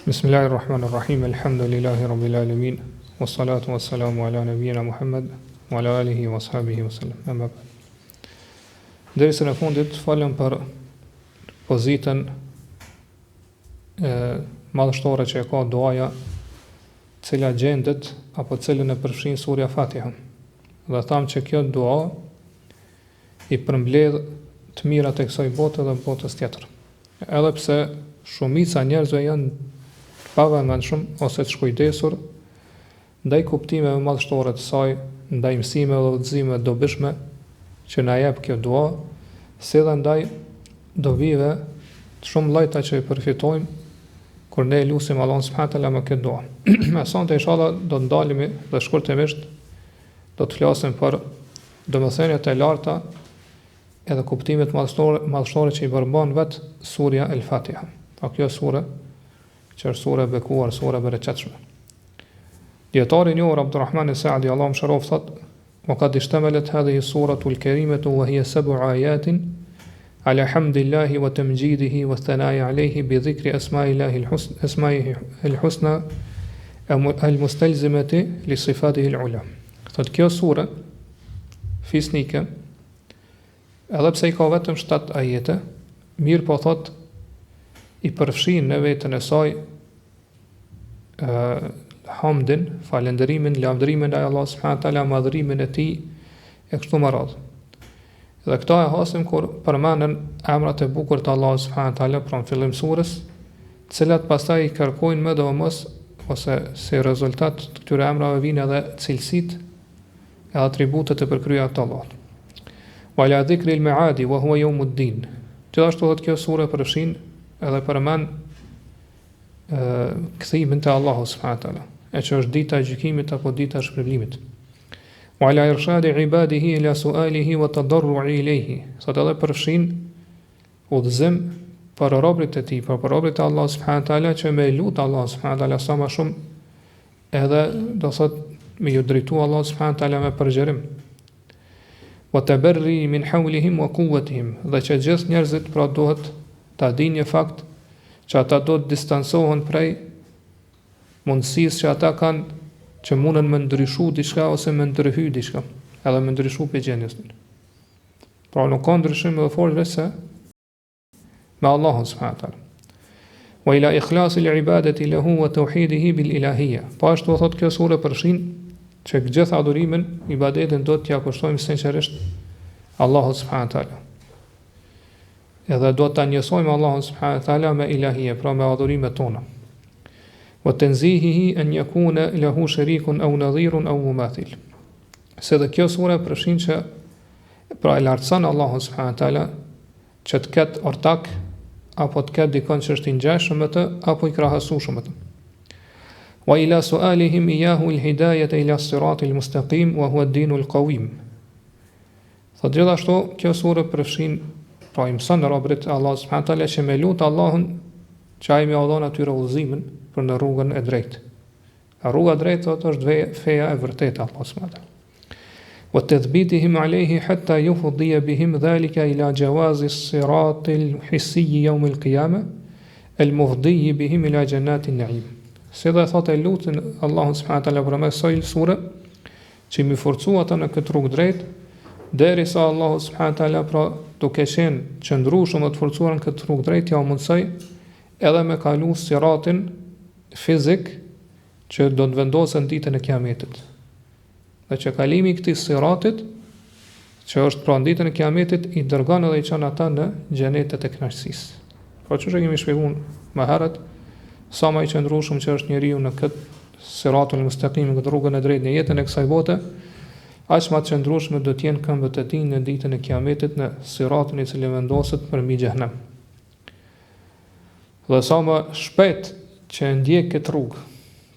Bismillahirrahmanirrahim, alhamdulillahi rabbil alamin, wassalatu wassalamu ala nabiyyina Muhammad, wa ala alihi wa sahbihi wa sallam. Amma ba'd. Derisa në fundit falem për pozitën madhështore që e ka duaja, cila gjendet apo cilën e përfshin surja Fatiha. Dhe tham që kjo dua i përmbledh të mirat e kësaj bote dhe botës tjetër. Edhe pse shumica njerëzve janë pavëmendshëm ose të shkujdesur ndaj kuptimeve madhështore të saj, ndaj mësimeve dhe udhëzimeve dobishme që na jep kjo dua, si dhe ndaj dobive të shumë llojta që i përfitojmë kur ne lutim Allahun subhanahu wa taala me këtë dua. Me sonte inshallah do të ndalemi dhe shkurtimisht do të flasim për domethëniet e larta edhe kuptimet madhështore që i përmban vet surja El-Fatiha. Pa kjo sure që është sure bekuar, sure bereqetshme. Dietari i njohur Abdurrahman Saadi Allahu mëshiroft thot: "Wa qad ishtamalat hadhihi suratu al-karimatu wa hiya 7 ayatin ala hamdillahi wa tamjidihi wa thana'i alayhi bi dhikri asma'illahi al-husna al-mustalzimati li sifatihi al-ula." Thot kjo sure fisnike, edhe pse i ka vetëm 7 ajete, mirë po thot i përfshin në vetën e saj hamdin, falenderimin, lavdërimin e Allah subhanahu wa taala, madhërimin e tij e kështu me radhë. Dhe këta e hasim kur përmenden emrat e bukur të Allah subhanahu wa taala pranë fillim surës, të cilat pastaj i kërkojnë më dhe mos ose si rezultat të këtyre emrave vijnë edhe cilësitë e atributet e përkryer të Allahut. Wa la dhikri al-ma'adi wa huwa yawmuddin. Gjithashtu thot kjo sure përfshin edhe përmend kthimin te Allahu subhanahu wa taala, e që është dita e gjykimit apo dita e shpërblimit. Wa ala irshadi ibadihi ila su'alihi wa tadarru'i ilayhi. Sot edhe përfshin udhëzim për robërit e tij, për robërit e Allahut subhanahu wa taala që me lut Allahu subhanahu wa taala sa më shumë, edhe do thot me ju drejtu Allahu subhanahu wa taala me përgjërim. Wa tabarri min hawlihim wa quwwatihim. Dhe që gjithë njerëzit pra duhet ta dinë një fakt që ata do të distancohen prej mundësisë që ata kanë që mundën me ndryshu diçka ose me ndërhy diçka, edhe me ndryshu për gjendjes. Pra nuk ka ndryshim më fort se me Allahun subhanahu wa taala. Wa ila ikhlasi al-ibadati lahu wa tauhidihi bil ilahiyya. Po ashtu thot kjo sure përfshin që gjithë adhurimin, ibadetin do t'ja kushtojmë sinqerisht Allahut subhanahu wa taala. Edhe do ta njësojmë Allahun subhanahu wa taala me ilahije, pra me adhurimet tona. Wa tanzihihi an yakuna lahu sharikun aw nadhirun aw mumathil. Se dhe kjo sure përfshin që pra e lartëson Allahun subhanahu wa taala që të ketë ortak apo të ketë dikon që është i ngjashëm me të apo i krahasueshëm me të. Wa ila su'alihim iyahu al-hidayata ila as-siratil mustaqim wa huwa ad-dinul qawim. Thot gjithashtu kjo sure përfshin pra i mëson robërit Allah subhanahu wa taala që me lut Allahun që ai më dhon atyre udhëzimin për në rrugën e drejtë. Rruga e drejtë është feja e vërtetë Allah subhanahu wa taala. Wa tathbitihim alayhi hatta yufdi bihim dhalika ila jawazi as-siratil hissi yawm al-qiyamah al-mufdi bihim ila jannatin na'im. Se dhe thot e lutin Allahun subhanahu wa taala për mes saj sure që mi forcu ata në këtë rrugë drejt, derisa Allahu subhanahu wa taala pra duke qenë qëndrueshëm të forcuar në këtë rrugë drejt, ja mundsoj edhe me kalu siratin fizik që do të vendosen ditën e Kiametit. Dhe që kalimi i këtij siratit, që është pra ditën e Kiametit, i dërgon edhe i çon ata në xhenetet e kënaqësisë. Po çu kemi shpjeguar më herët, sa më i qëndrueshëm që është njeriu në këtë siratul mustaqim, në këtë rrugën e drejtë në jetën e kësaj bote, aq më të qëndrueshme do të jenë këmbët e tij në ditën e Kiametit në siratin i cili vendoset përmbi xhenem. Dhe sa më shpejt që ndjek këtë rrugë,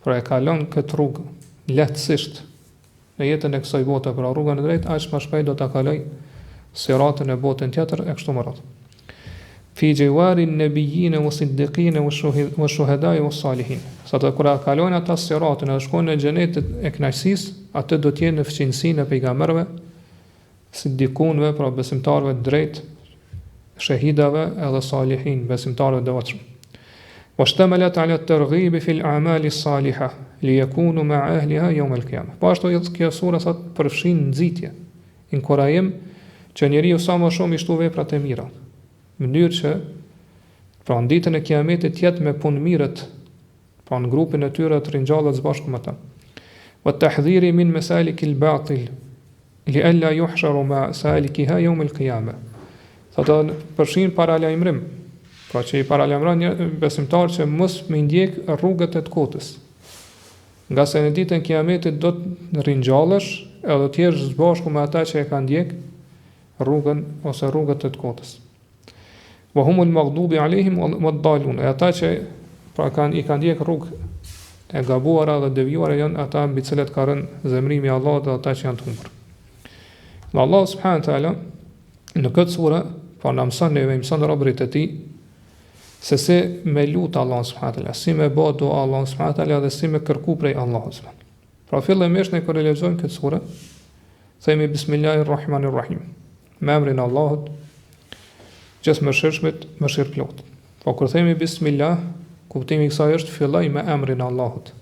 pra e kalon këtë rrugë lehtësisht në jetën e kësaj bote për rrugën e drejtë, aq më shpejt do ta kaloj siratin e botën tjetër e kështu me radhë. Fi jiwari an-nabiyyin wa siddiqin wa shuhada'i wa salihin. Sa të kur kalojnë ata siratin dhe shkojnë në xhenetin e kënaqësisë, atë do të jenë në fqinësinë e pejgamberëve, siddiqunëve, pra besimtarëve të drejtë, shahidave edhe salihin, besimtarëve të devotshëm. washtamalat ala at-targhib fi al-a'mal as-salihah liyakunu ma'a ahliha yawm al-qiyamah. Po ashtu kjo sura thot përfshin nxitje, inkurajim që njeriu sa më shumë i shtu veprat e mira, në mënyrë që pra në ditën e kiametit jetë me punë mirët, pra në grupin e tyre të ringjallët së bashku me ta. Wa tahdhiri min masalik al-batil li alla yuhsharu ma salikiha yawm al-qiyamah. Thotë përfshin paralajmërim, pra që i paralajmëron një besimtar që mos me ndjek rrugët e të kotës. Nga se në ditën kiametit do të ringjallesh edhe të jesh së bashku me ata që e kanë ndjek rrugën ose rrugët e të kotës. Wa humul maghdubi alehim wad-dallun. Ata që pra i kanë ndjek rrugë e gabuara dhe devijuara janë ata mbi të cilët ka rënë zemrimi i Allahut dhe ata që janë të humbur. Dhe Allah subhanahu wa taala në këtë sure po na mëson neve, mëson robërit e tij se si me lut Allah subhanahu wa taala, si me bë dua Allah subhanahu wa taala dhe si me kërku prej Allahut subhanahu. Pra fillimisht ne kur e lexojmë këtë sure, themi bismillahirrahmanirrahim. Me emrin e Allahut, gjithë mëshirshmit, mëshirëplot. Po kur themi bismillah, kuptimi i kësaj është filloj me emrin e Allahut.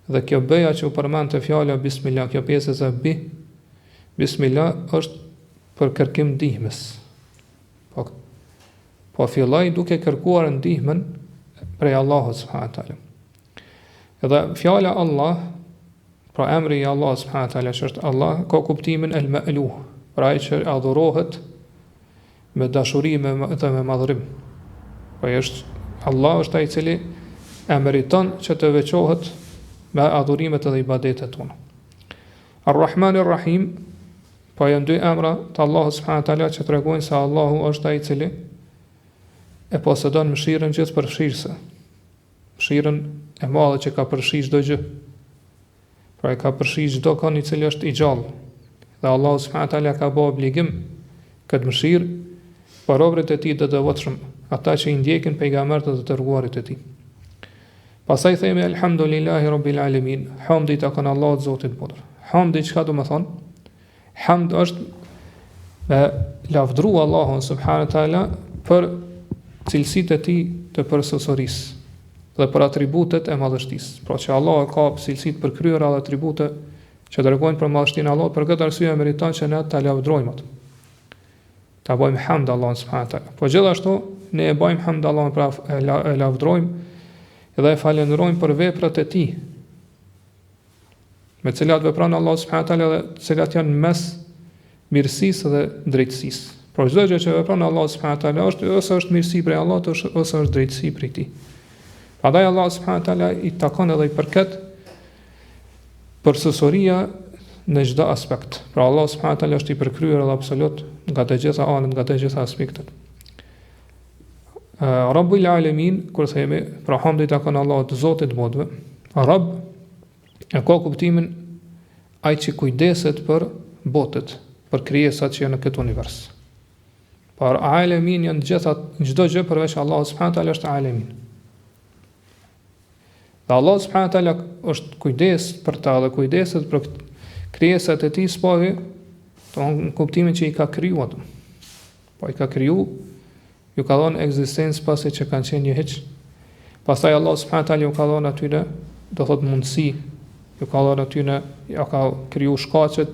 Dhe kjo beja që u përmend te fjala bismillah, kjo pjesë e bismillah është për kërkim ndihmës. Po filloj duke kërkuar ndihmën prej Allahut subhanahu wa taala. Edhe fjala Allah, pra emri i Allahut subhanahu wa taala që është Allah, ka kuptimin el-ma'luh, pra ai që adhurohet me dashuri dhe me madhërim. Po Allah është ai i cili e meriton që të veçohet me adhurimet dhe ibadetet tona. Ar-Rahmanir-Rahim, po janë dy emra të Allahut subhanahu wa taala që tregojnë se Allahu është ai i cili e posedon mëshirën gjithë përfshirëse. Mëshirën e madhe që ka përfshi çdo gjë. Pra e ka përfshi çdo kon i cili është i gjallë. Dhe Allahu subhanahu wa taala ka bërë obligim këtë mëshirë për robërit e tij të devotshëm, ata që i ndjekin pejgamberët dhe të dërguarit e tij. Pastaj themi elhamdulillahi rabbil alamin, hamdi takon Allahut Zotit botër. Hamdi çka do të thonë? Hamd është me lavdru Allahun subhanahu wa taala për cilësitë e tij të përsosërisë dhe për atributet e madhështisë. Pra që Allah ka cilësitë përkryera dhe atribute që tregojnë për madhështinë e Allahut, për këtë arsye meriton që ne ta lavdrojmë atë. Ta bëjmë hamd Allahun subhanahu wa taala. Po gjithashtu ne e bëjmë hamd Allahun, pra e lavdrojmë dhe e falenderojmë për veprat e tij, me të cilat vepron Allahu subhanahu wa taala dhe të cilat janë mes mirësisë dhe drejtësisë. Por çdo gjë që vepron Allahu subhanahu wa taala është ose është mirësi prej Allahut ose është drejtësi prej tij. Prandaj Allahu subhanahu wa taala i takon edhe i përket përsësoria në çdo aspekt. Pra Allahu subhanahu wa taala është i përkryer edhe absolut nga të gjitha anët, nga të gjitha aspektet. Rabbul alamin, kur themi pra hamdi takon Allahut Zotit botëve, Rabb e ka kuptimin ai që kujdeset për botët, për krijesat që janë në këtë univers. Por alamin janë çdo gjë përveç Allahut subhanahu wa taala është alamin. Dhe Allahu subhanahu wa taala është kujdes për ta dhe kujdeset për krijesat e tij spavi, në kuptimin që i ka kriju ato. Po i ka kriju, ju ka dhënë ekzistencë pasi që kanë qenë një hiç. Pastaj Allahu subhanahu wa taala ju ka dhënë atyre, do thotë mundësi, ju ka dhënë atyre, ja ka kriju shkaqet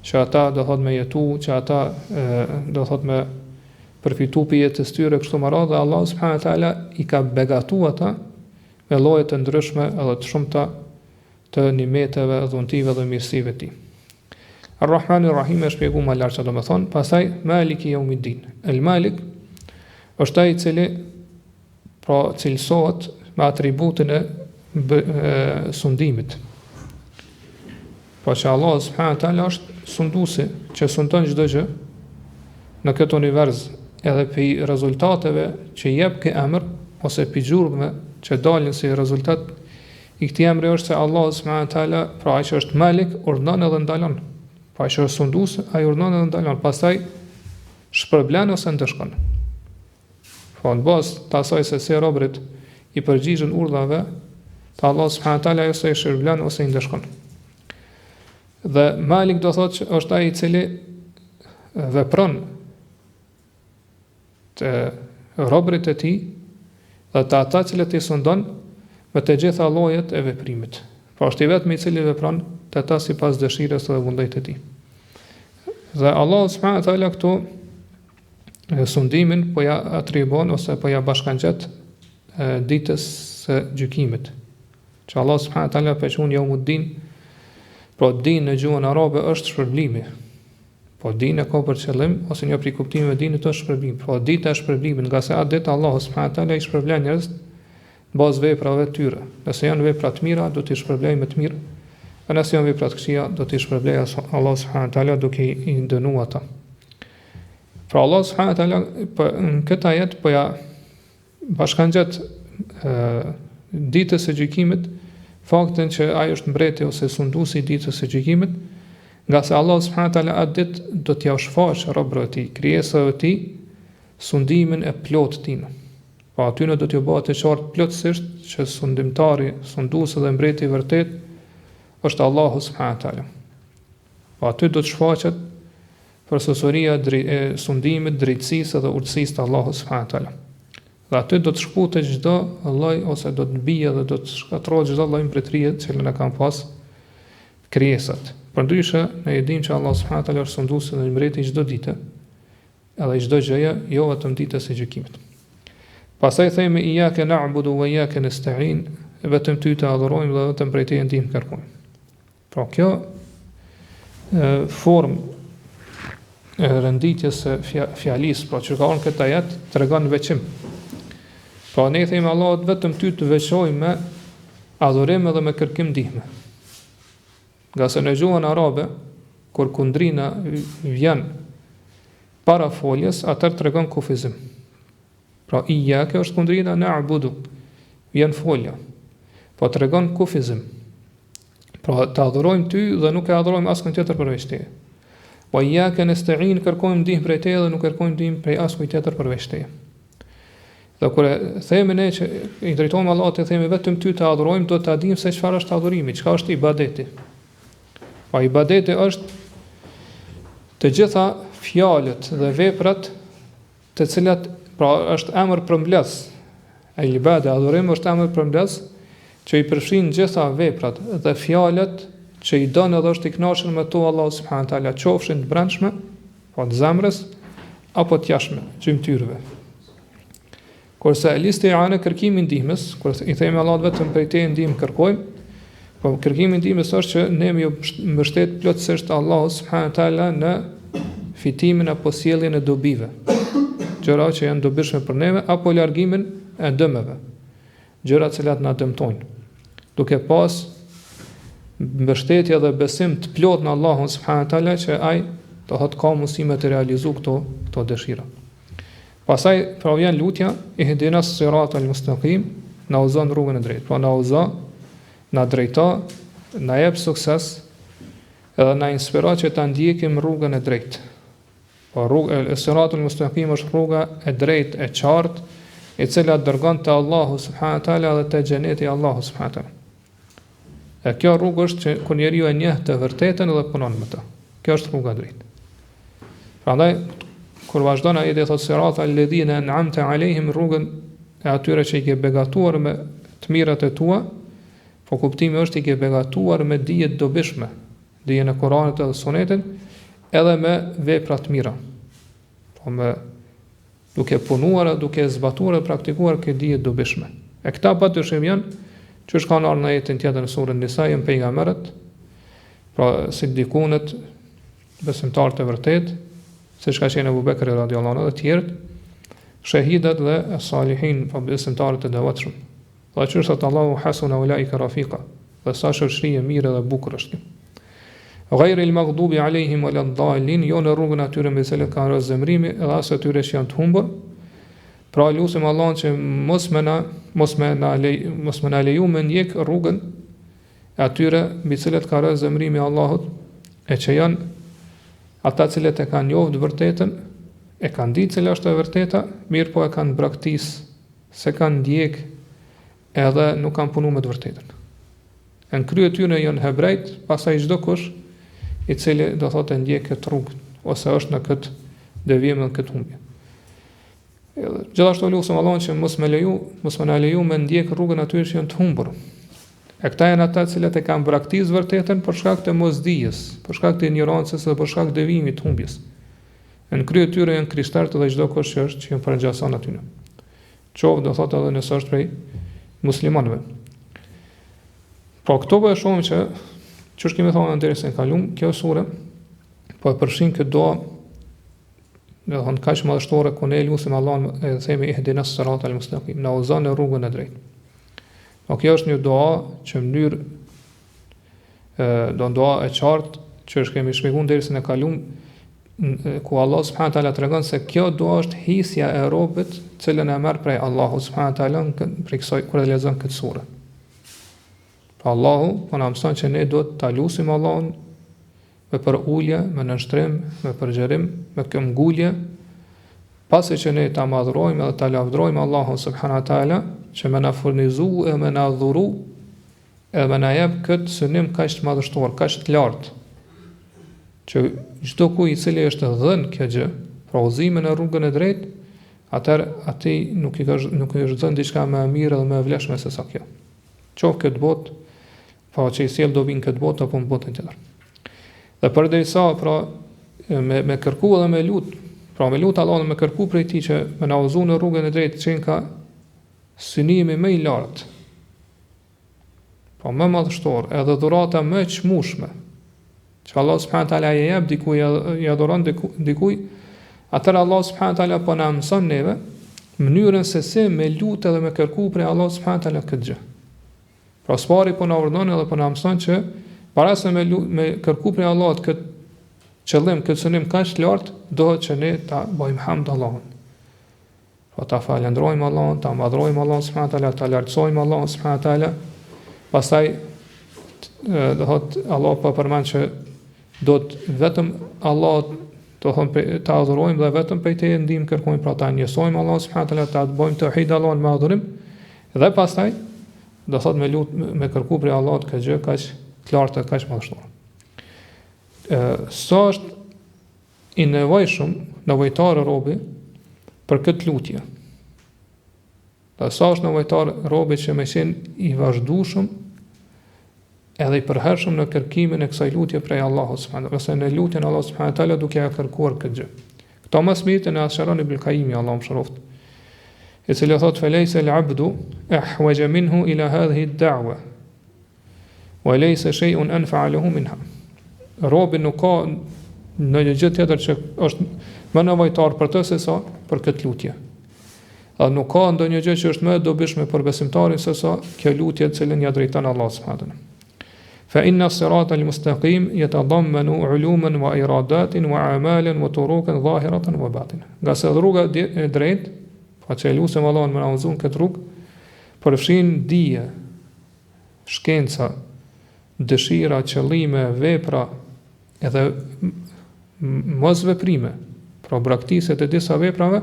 që ata do thotë me jetu, që ata do thotë me përfitu për jetës tyre kështu më radhë, dhe Allah subhanahu wa taala i ka begatu ata me lloje të ndryshme edhe të shumta të nimeteve, dhuntive dhe mirësive të tij. Ar-Rahmanir-Rahim e shpjegoj më lart çfarë do të thonë, pastaj Maliki Yawmiddin. El-Malik është ai i cili pra cilësohet me atributin e sundimit. Po që Allah subhanahu wa taala është sunduesi që sundon çdo gjë në këtë univers, edhe për rezultateve që jep kë emër ose për gjurmëve që dalin si rezultat i këtij emri është se Allah subhanahu wa taala, pra ai që është Malik, urdhon edhe ndalon. Pa që është sundues, ai urdhon edhe ndalon, pastaj shpërblen ose ndëshkon. Po në bazë të asaj se si robërit i përgjigjen urdhave të Allah subhanahu wa taala ose i shpërblen ose i ndëshkon. Dhe Malik do thotë që është ai i cili vepron të robërit e tij dhe të ata cilët i sundon me të gjitha llojet e veprimit. Pra është i vetmi i cili vepron të ata sipas dëshirës dhe vullnejt të tij. Dhe Allah subhanahu wa taala këtu sundimin po ja atribon ose po ja bashkangjet ditës së gjykimit. Që Allah subhanahu wa taala përçun Yawmuddin, pra din në gjuhën arabe është shpërblimi. Po din e ka për qëllim ose një prej kuptimeve të dinit është shpërblim. Pra dita e shpërblimit, nga se atë ditë Allah subhanahu wa taala i shpërblen njerëz bazë veprave të tyre. Nëse janë vepra të mira, do t'i shpërblejë me të mirë. E nëse janë vepra të këqija, do t'i shpërblejë Allah subhanahu wa taala duke i dënuar ata. Pra Allah subhanahu wa taala në këtë ajet po ja bashkangjet ditës së gjykimit faktin që ai është mbreti ose sunduesi i ditës së gjykimit, nga se Allah subhanahu wa taala atë ditë do t'ia shfaqë robërve të tij, krijesave të tij, sundimin e plot të tij. Pa aty në do t'ju bëhet të qartë plotësisht që sundimtari, sunduesi dhe mbreti i vërtet është Allahu subhanahu wa taala. Pa aty do të shfaqet përsëria e sundimit, drejtësisë dhe urtësisë të Allahut subhanahu wa taala. Dhe aty do të shkutet çdo lloj ose do të bie dhe do të shkatërrohet çdo lloj mbretërie që ne kanë pas krijesat. Përndryshe ne e dimë që Allah subhanahu wa taala është sunduesi dhe mbreti çdo ditë, edhe çdo gjëje, jo vetëm ditës së gjykimit. Pastaj themi iyyake na'budu wa iyyake nasta'in, vetëm ty të adhurojmë dhe vetëm prej teje ndihmë kërkojmë. Pra kjo formë e renditjes së fjalisë, pra që ka orën këtë ajet, tregon veçim. Pra ne themi Allahut vetëm ty të veçojmë me adhurim dhe me kërkim ndihme. Nga se në gjuhën arabe, kur kundrina vjen para foljes, atër tregon kufizim. Pra iyyake është kundrina na'budu, vjen folja. Po tregon kufizim. Pra të adhurojmë ty dhe nuk e adhurojmë askën tjetër përveç teje. Po iyyake nasta'in, kërkojmë ndihmë prej teje dhe nuk kërkojmë ndihmë prej askujt tjetër përveç teje. Dhe kur e themi ne që i drejtohemi Allahut e themi vetëm ty të adhurojmë, do të dimë se çfarë është adhurimi, çka është ibadeti. Pa ibadeti është të gjitha fjalët dhe veprat të cilat, pra është emër përmbledhës. E ibadeti, adhurimi është emër përmbledhës që i përfshin gjitha veprat dhe fjalët që i don edhe është i kënaqur me to Allahu subhanahu wa taala, qofshin të brendshme, po të zemrës apo të jashtme, gjymtyrëve. Kurse al-isti'ana kërkimi i ndihmës, kur i themi Allahut vetëm prej teje ndihmë kërkojmë, po kërkimi i ndihmës është që ne më mbështet plotësisht Allahu subhanahu wa taala në fitimin apo sjelljen e dobive, gjëra që janë dobishme për neve, apo largimin e dëmeve, gjëra që na dëmtojnë, duke pas mbështetje dhe besim të plot në Allahun subhanahu wa taala që ai do të ka mundësi me të realizu këto dëshira. Pastaj pra vjen lutja ihdinas siratal mustaqim, na udhëzon rrugën e drejtë. Pra na udhëzo, na drejto, na jep sukses, edhe na inspiro që ta ndjekim rrugën e drejtë. Po rruga e siratul mustaqim është rruga e drejtë, e qartë, e cila dërgon te Allahu subhanahu wa taala dhe te xheneti i Allahu subhanahu wa taala. E kjo rrugë është që kur njeriu e njeh të vërtetën dhe punon me të. Kjo është rruga e drejtë. Prandaj kur vazhdon ai dhe thot sirata alladhina an'amta alehim, rrugën e atyre që i ke begatuar me të mirat e tua, po kuptimi është i ke begatuar me dije të dobishme, dijen e Kuranit dhe Sunetit, edhe me vepra të mira. Po me duke punuar, duke zbatuar dhe praktikuar këtë dije të dobishme. E këta patyshim janë që është kanë ardhur në ajetin tjetër në surën Nisa, janë pejgamberët, pra siddikunët, besimtarët e vërtet, siç ka qenë Abu Bekri radhiyallahu anhu dhe të tjerët, shahidat dhe salihin, pa besimtarët e devotshëm. Dhe që është Allahu hasuna ulaika rafiqa, dhe sa shoqëri e mirë dhe bukur është. Ghayril maghdubi alehim waladdallin, jo në rrugën atyre me të cilët kanë rënë zemrimi, edhe as atyre që janë të humbur. Pra lutim Allahun që mos më na leju me ndjek rrugën e atyre mbi cilët ka rënë zemrimi Allahut, e që janë ata cilët e kanë njohur të vërtetën, e kanë ditë cila është e vërteta, mirë po e kanë braktis, se kanë ndjek edhe nuk kanë punu me të vërtetën. Në krye tyre janë hebrejt, pastaj çdo kush i cili do thotë ndjek këtë rrugë ose është në këtë devijim, në këtë humbje. Gjithashtu lutem Allahun që mos më na leju me ndjek rrugën atyre që janë të humbur. E këta janë ata të cilët e kanë braktisë vërtetën për shkak të mosdijes, për shkak të ignorancës dhe për shkak të devijimit të humbjes. Në krye tyre janë krishterët dhe çdo kush që janë përngjason aty. Qoftë do thotë edhe nëse është prej muslimanëve. Po këto po e shohim që çu kemi thonë derisa e kalum, kjo sure po e përfshin këtë dua, do thonë kaq madhështore ku ne lutem Allahun e themi ihdinas siratal mustaqim, na udhëzon në rrugën e drejtë. Po kjo është një dua që në mënyrë do dua e qartë që është kemi shpjeguar derisa e kalum, ku Allah subhanahu wa taala tregon se kjo dua është hisja e robët, cilën e merr prej Allahu subhanahu wa taala për kësaj kur e lexon këtë sure. Pra Allahu po na mëson që ne duhet ta lutim Allahun me për ulje, me nënshtrim, me përgjërim, me këmbgulje, pasi që ne ta madhrojmë dhe ta lavdrojmë Allahun subhanahu wa taala që më na furnizu e më na dhuru e më na jep këtë synim kaq të madhështor, kaq të lartë, që çdo kujt i cili është dhënë kjo gjë, pra udhëzimin në rrugën e drejtë, atëherë atij nuk i është dhënë diçka më e mirë dhe më e vlefshme se sa kjo. Qoftë këtë botë, pa që i sjell dobin këtë botë apo në botën tjetër. Dhe përderisa pra me kërku edhe me lut, pra me lut Allahun me kërku prej tij që më na udhëzon në rrugën e drejtë, që ka synimi më i lartë. Po më madhështor, edhe dhurata më e çmueshme, që Allah subhanahu taala i jep dikujt, ja dhuron dikujt, atëherë Allah subhanahu taala po na mëson neve mënyrën se si me lut edhe me kërku prej Allah subhanahu taala këtë gjë. Pra spari po na urdhon edhe po na mëson që para se me kërku prej Allahut këtë qëllim, këtë synim kaq të lartë, dohet që ne ta bëjmë hamd Allahun. Po ta falendrojmë Allahun, ta madhrojmë Allahun subhanahu taala, ta lartësojmë Allahun subhanahu taala. Pastaj do thot Allah po përmend që do të vetëm Allah do thon ta adhurojmë dhe vetëm prej teje ndihmë kërkojmë, pra ta njësojmë Allahun subhanahu taala, ta bëjmë tauhid Allahun me adhurim, dhe pastaj do thot me kërku prej Allahut këtë gjë kaq të lartë, kaq madhështore. Sa është i nevojtar robi për këtë lutje. Dhe sa është nevojtar robi që me qenë i vazhdueshëm edhe i përhershëm në kërkimin e kësaj lutje prej Allahut subhanahu, ose në lutjen e Allahut subhanahu taala duke ja kërkuar këtë gjë. Këto më së miri në Asharon ibn Qayyim, Allahu mëshiroft, i cili thot felejse l'abdu ahwaja minhu ila hadhihi ad-da'wa wa laysa shay'un anfa'a lahu minha. Robi nuk ka në një gjë tjetër që është më nevojtar për të se sa për këtë lutje. Dhe nuk ka ndonjë gjë që është më e dobishme për besimtarin se sa kjo lutje të cilën ja drejton Allah subhanahu wa taala. Fa inna as-sirata al-mustaqim yatadammanu 'uluman wa iradatin wa a'malan wa turukan zahiratan wa batina. Nga se rruga e drejtë, pa që lutem Allahun më na udhëzon këtë rrugë, përfshin dije, shkenca, dëshira, qëllime, vepra, edhe mos veprime, pra braktiset e disa veprave,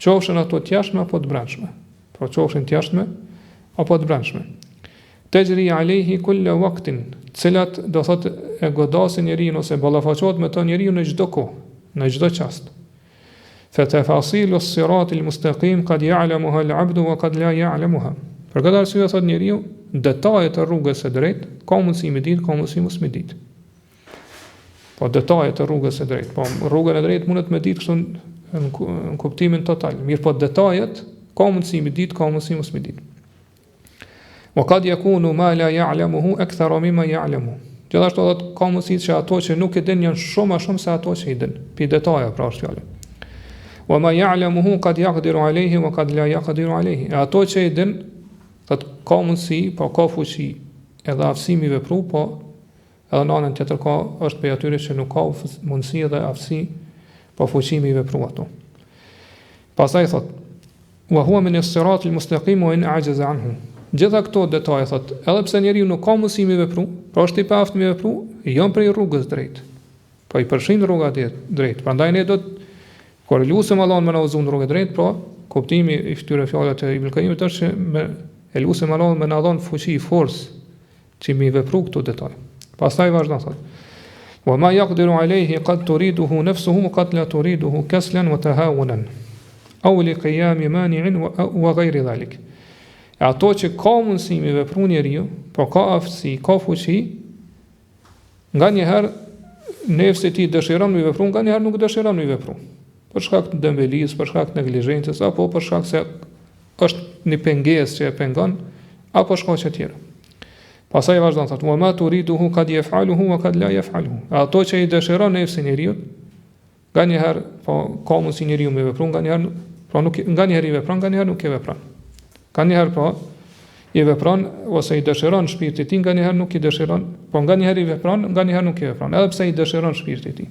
qofshin ato të jashtme apo të brendshme. Pra qofshin të jashtme apo të brendshme. Tajri alayhi kulla waqtin, cilat do thot e godasin njeriu ose ballafaqohet me to njeriu në çdo kohë, në çdo çast. Fatafasilu as-sirati al-mustaqim qad ya'lamuha al-'abdu wa qad la ya'lamuha. Për këtë arsye thot njeriu, detajet e rrugës së drejtë ka mundësi me ditë, ka mundësi mos me ditë. Po detajet e rrugës së drejtë, po rrugën e drejtë mundet me ditë kështu në kuptimin total. Mirë, po detajet ka mundësi me ditë, ka mundësi mos me ditë. Wa qad yakunu ma la ya'lamuhu akthara mimma ya'lamu. Gjithashtu thot ka mundësi që ato që nuk e din janë shumë më shumë se ato që i din. Pi detaja pra është fjalë. Wa ma ya'lamuhu qad yaqdiru alayhi wa qad la yaqdiru alayhi. Ato që i din, thot ka mundësi, po ka fuqi edhe aftësi mi vepru, po edhe në anën tjetër ka është për atyre që nuk ka mundësi edhe aftësi, po fuqi mi vepru ato. Pastaj thot wa huwa min as-sirat al-mustaqim wa in a'jaza anhu. Gjitha këto detaje thot, edhe pse njeriu nuk ka mundësi mi vepru, pra është i paaft mi vepru, janë prej rrugës drejt. Po i përfshin rruga drejt. Prandaj ne do të kur lutem Allahun më na udhëzon rrugën drejt, pra kuptimi i këtyre fjalëve të Ibn Qayyimit është që me lutem Allahun më na dhon fuqi, forcë që mi vepru këto detaje. Pastaj vazhdon thot: "Wa ma yaqdiru alayhi qad turiduhu nafsuhu wa qad la turiduhu kaslan wa tahawunan." au li qiyami mani'in wa ghayri dhalik. Ato që ka mundësi me vepru njeriu, po ka aftësi, ka fuqi, nga njëherë nefsi ti dëshiron me vepru, nga njëherë nuk dëshiron me vepru. Për shkak të dembelisë, për shkak të neglizhencës, apo për shkak se është një pengesë që e pengon, apo shkaqe tjera. Pastaj vazhdon thotë: "Wa ma turiduhu qad yaf'aluhu wa qad la yaf'aluhu." Ato që i dëshiron nefsi njeriu, nga njëherë po ka mundësi njeriu me vepru, nga njëherë po nuk, nga njëherë i vepron, nga njëherë nuk e vepron. Ka njëherë po i vepron ose i dëshiron shpirti i tij, nga njëherë nuk i dëshiron, po nga njëherë i vepron, nga njëherë nuk i vepron, edhe pse i dëshiron shpirti i tij.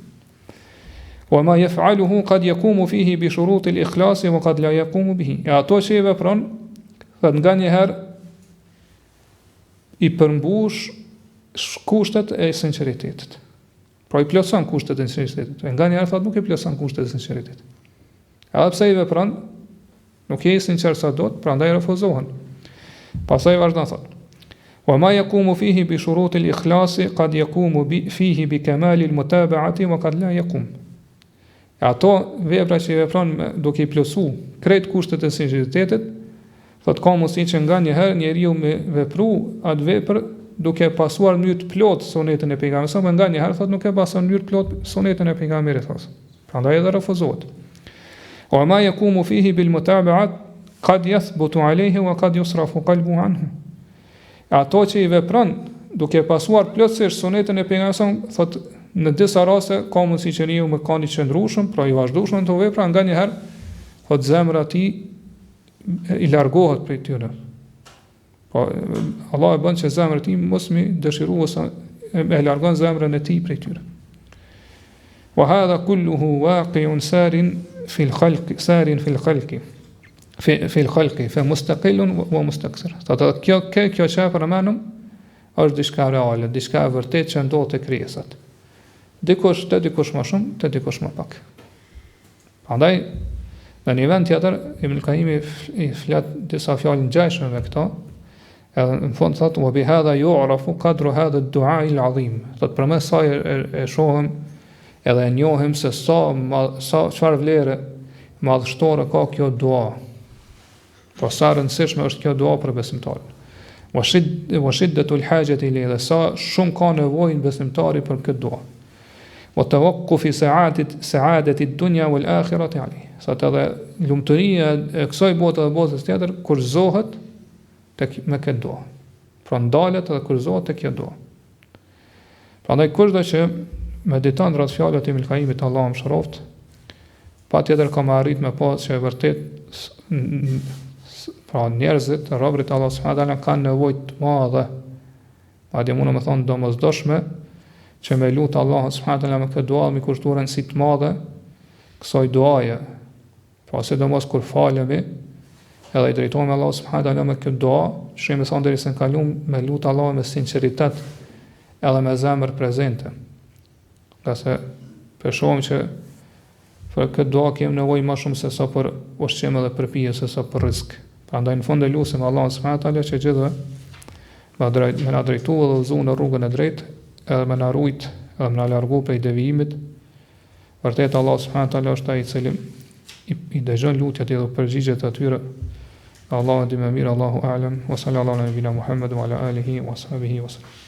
Wa ma yaf'aluhu qad yaqumu fihi bi shuruti al-ikhlas wa qad la yaqumu bihi. Ato që i vepron, thot nga njëherë i përmbush kushtet e sinqeritetit. Pra i plotson kushtet e sinqeritetit. E nga njëherë thot nuk i plotson kushtet e sinqeritetit. Edhe pse i vepron, nuk je i sinqert sa do, prandaj refuzohen. Pastaj vazhdon thot: "Wa ma yaqumu fihi bi shuruti al-ikhlas qad yaqumu fihi bi kamali al-mutaba'ati wa qad la yaqum." Ato vepra që i vepron duke i plotsu krejt kushtet e sinqeritetit, thot ka mundësi që nga njëherë njeriu me vepru atë vepër duke pasuar në mënyrë të plotë sunetën e pejgamberit, sa nga njëherë thot nuk e pason në mënyrë të plotë sunetën e pejgamberit thos. Prandaj edhe refuzohet. Wa ma yaqumu fihi bil mutaba'at qad yathbutu alayhi wa qad yusrafu qalbuhu anhu. Ato që i vepron duke pasuar plotësisht sunetën e pejgamberit, thot në disa raste ka mundësi që njeriu me kanë i qëndrueshëm, pra i vazhdueshëm të vepra, nga njëherë thot zemra e tij i largohet prej tyre. Po Allah e bën që zemra e tij mos mi dëshirojë ose e largon zemrën e tij prej tyre. Wa hadha kulluhu waqi'un sarin fil khalqi fil khalqi fa mustaqillun wa mustaksir. Thotë kjo që përmendëm është diçka reale, diçka e vërtetë që ndodh te krijesat. Dikush te dikush më shumë, te dikush më pak. Prandaj në një vend tjetër Ibn Qayyim i flet disa fjalë ngjashme me këto. Edhe në fund thotë: "Wa bi hadha yu'rafu qadru hadha ad-du'a al-'azim." Thotë përmes saj e shohim edhe e njohim se sa çfarë vlere madhështore ka kjo dua. Po sa rëndësishme është kjo dua për besimtarin. Wa shiddatu al-hajati ilayha, sa shumë ka nevojë besimtari për këtë dua. Wa tawaqqufi sa'adati ad-dunya wal-akhirati alayhi. Sa të dhe lumturia e kësaj bote dhe botës tjetër kurzohet me këtë dua. Pra ndalet edhe kurzohet te kjo dua. Prandaj kushdo që mediton rreth fjalët e Ibn Qayyimit, Allahu më shëroft, patjetër ka arrit me pas që e vërtet pra njerëzit, robërit Allah subhanahu wa taala kanë nevojë të madhe, madje mund të thonë domosdoshme, që me lutë Allah subhanahu wa taala me këtë dua, me kushtuar rëndësi të madhe kësaj duaje. Pra sidomos kur falemi, edhe i drejtohemi Allah subhanahu wa taala me këtë dua, shihmë se derisa në kalum me lutë Allah me sinqeritet edhe me zemër prezente. Qase shohim që për këtë dua kemi nevojë më shumë se sa për ushqim edhe për pije, se sa për rrezik. Prandaj në fund e lutim Allah subhanahu wa taala që gjithë me na drejtuar dhe udhëzon në rrugën e drejtë, edhe me na rujt, edhe me na largu prej devijimit. Vërtet Allah subhanahu wa taala është ai i cili i dëgjon lutjet edhe përgjigjet atyre. Allahu di më mirë, Allahu a'lam. Wa sallallahu ala nabina Muhammad wa ala alihi wa sahbihi wa sallam.